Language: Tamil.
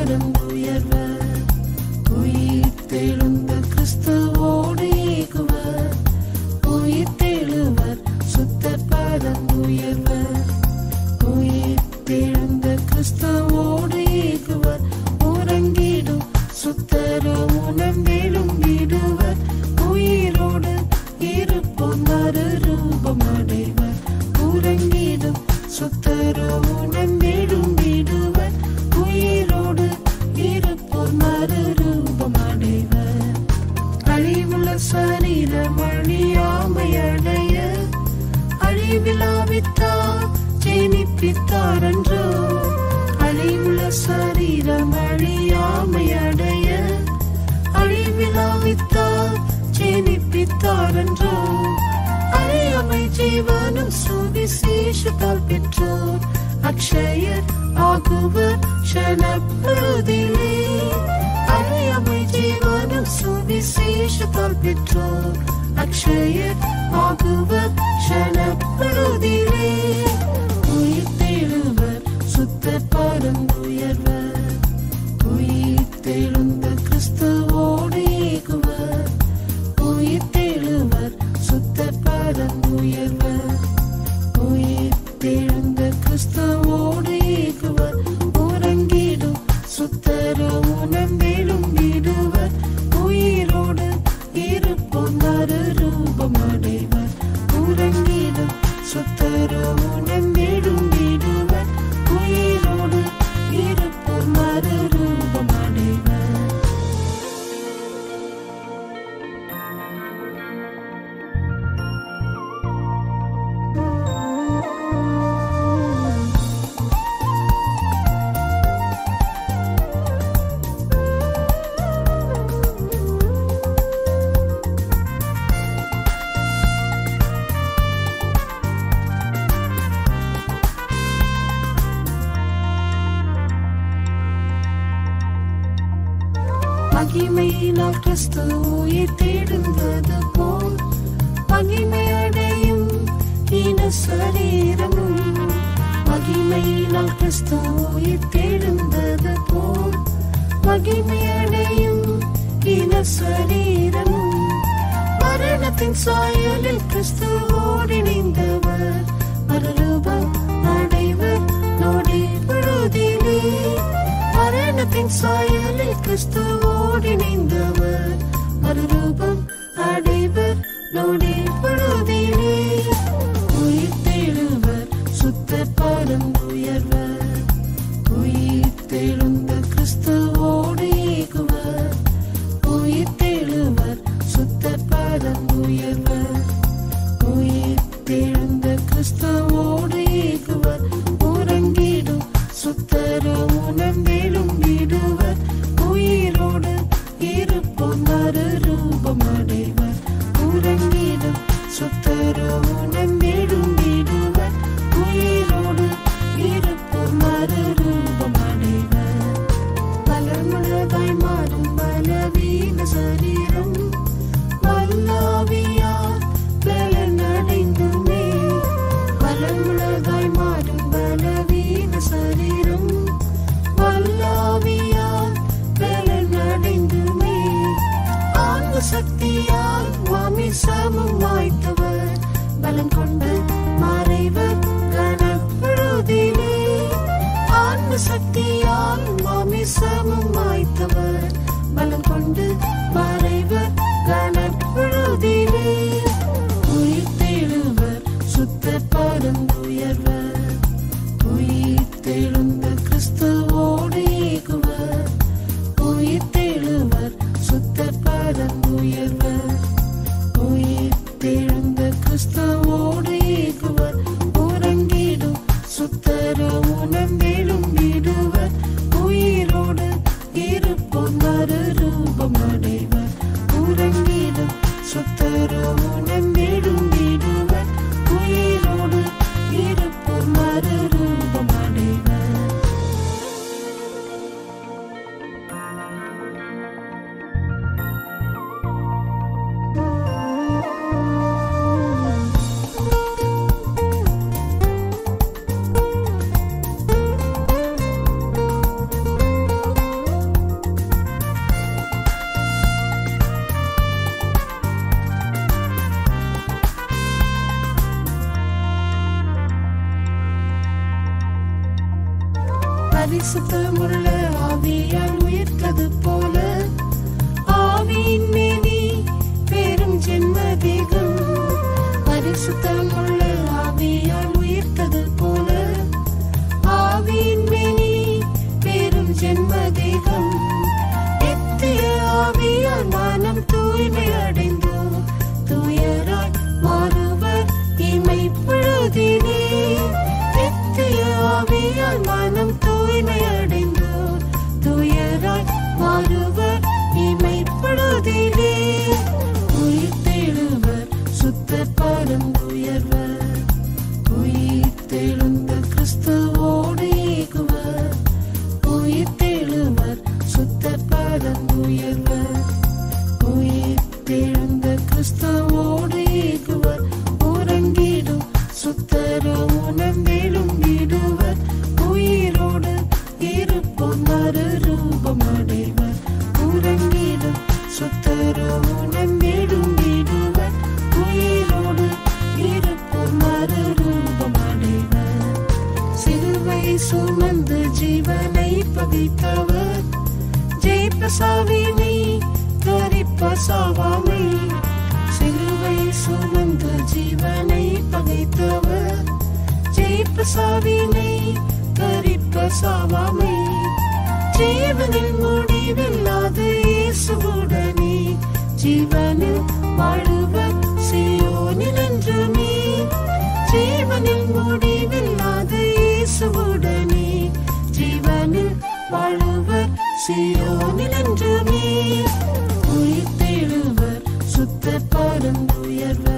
பரம் உயர்வர், உயிர்த்தெழுந்த கிறிஸ்துவோடு ஏகுவர், உயிர்த்தெழுவர் சுத்த பரம் உயர்வர், உயிர்த்தெழுந்த கிறிஸ்துவோடு ஏகுவர், உறங்கிடும் சுத்தரோ உணர்ந்தெழும் விடுவர், உயிரோடு இருப்போர் மறுரூபம் அடைவர், உறங்கிடும் சுத்தரோ உணர்ந்தெழும் விடுவர், உயிரோடு இருப்போர் மறுரூபம் அடைவர். அழிவுள்ள சரீரம் அழியாமையடைய அழிவிலாவித்தார் ஜெனிப்பித்தாரன்றோ, அழிவுள்ள சரீரம் அழியாமையடைய அழிவிலாவித்தார் ஜெனிப்பித்தாரன்றோ, அழியாமை ஜீவனும் சுவிசேஷத்தால் பெற்றோர் அக்ஷயர் ஆகுவர் க்ஷணப்பொழுதிலே, அழியாமை ஜீவனும் சுவிசேஷத்தால் பெற்றோர் அக்ஷயர் ஆகுவர் க்ஷணப்பொழுதிலே, உயிர்த்தெழுவர் சுத்த பரம் உயர்வர், உயிர்த்தெழுந்த கிறிஸ்துவோடு ஏகுவர், உயிர்த்தெழுவர் சுத்த பரம் உயர்வர், உயிர்த்தெழுந்த கிறிஸ்துவோடு ஏகுவர், உறங்கிடும் சுத்தரோ உணர்ந்தெழும் விடுவர், உயிரோடு இருப்போர் மறுரூபம் அடைவர், உறங்கிடும் சுத்தரோ உணர்ந்தெழும் விடுவர், உயிரோடு இருப்போர் மறுரூபம் அடைவர். மகிமையினால் கிறிஸ்து உயிர் தேடுவது போல் மகிமையடையும் ஈன சரீரமும், மகிமையினால் கிறிஸ்து உயிர் தேடுவது போல் மகிமையடையும் ஈன சரீரமும், மரணத்தின் சாயலில் கிறிஸ்துவோடு இணைந்தவர் மறுரூபம் அடைவர் நொடி பொழுதிலே, மரணத்தின் சாயலில் கிறிஸ்துவோடு இணைந்தவர் மறுரூபம் அடைவர் நொடி பொழுதிலே, உயிர்த்தெழுவர் சுத்த பரம் உயர்வர், உயிர்த்தெழுந்த கிறிஸ்துவோடு ஏகுவர், உயிர்த்தெழுவர் சுத்த பரம் உயர்வர், உயிர்த்தெழுந்த கிறிஸ்துவோடு ஏகுவர், உறங்கிடும் சுத்தரோ உணர்ந்தெழும் விடுவர், உயிரோடு இருப்போர் மறுரூபம் அடைவர், உறங்கிடும் சுத்தரோ உணர்ந்தெழும் விடுவர், உயிரோடு இருப்போர் மறுரூபம் அடைவர். பலமுள்ளதாய் மாறும் பலவீன சரீரம் வல்லாவியார் பலனடைந்துமே, பலமுள்ளதாய் மாறும் பலவீன சரீரம் வல்லாவியார் பலனடைந்துமே, ஆன்ம சக்தியால் மாமிசமும் வாய்த்தவர் பலம் கொண்ட மறைவர் கணப்பொழுதிலே, ஆன்ம சக்தியால் மாமிசமும் வாய்த்தவர் பலம் கொண்டு மறைவர் கணப்பொழுதிலே, உயிர்த்தெழுவர் சுத்த பரம் உயர்வர், உயிர்த்தெழுந்த கிறிஸ்துவோடு ஏகுவர், உயிர்த்தெழுவர் சுத்த பரம் உயர்வர், உயிர்த்தெழுந்த கிறிஸ்துவோடு ஏகுவர், உறங்கிடும் சுத்தரோ உணர்ந்தெழும் விடுவர், உயிரோடு பரிசுத்தமுள்ள ஆவியால் உயிர்த்தது போல ஆவியின் மேனி பெரும் ஜென்ம தேகம். பரிசுத்தமுள்ள ஆவியால் உயிர்த்தது போல ஆவியின் மேனி பெரும் ஜென்ம தேகம். நித்திய ஆவியால் மனம் தூய்மை அடைந்தோம், தூயராய் மாறுவர் இமைப்பொழுதிலே. நித்திய ஆவியால் மனம் தூய்மை அடைந்தோம், தூயராய் மாறுவர் இமைப்பொழுதிலே. உயிர்த்தெழுவர் சுத்தர் பரம் உயர்வர், உயிர்த்தெழுந்த கிறிஸ்துவோடு ஏகுவர். உயிர்த்தெழுவர் சுத்தர் பரம் உயர்வர், உயிர்த்தெழுந்த கிறிஸ்துவோடு ஏகுவர். உறங்கிடும் சுத்தரோ உணர்ந்தெழும் விடுவர், உயிரோடு இருப்போர் மறுரூபம் அடைவர். உறங்கிடும் சுத்தரோ உணர்ந்தெழும் விடுவர், உயிரோடு இருப்போர் மறுரூபம் அடைவர். சிலுவை சுமந்து ஜீவனை பகைத்தவர் ஜெயிப்ப சாவினை தரிப்ப சாவாமை. சிலுவை சுமந்து ஜீவனை பகைத்தவர் ஜெயிப்ப சாவினை தரிப்ப சாவாமை. ஜீவனில் முடிவில்லாத இயேசுவுடனே ஜீவனில் வாழுவர் சீயோனில் என்றுமே. ஜீவனில் முடிவில்லாத இயேசுவுடனே ஜீவனில் வாழுவர் சீயோனில் என்றுமே. உயிர்த்தெழுவர் சுத்தர் பரம் உயர்வர்.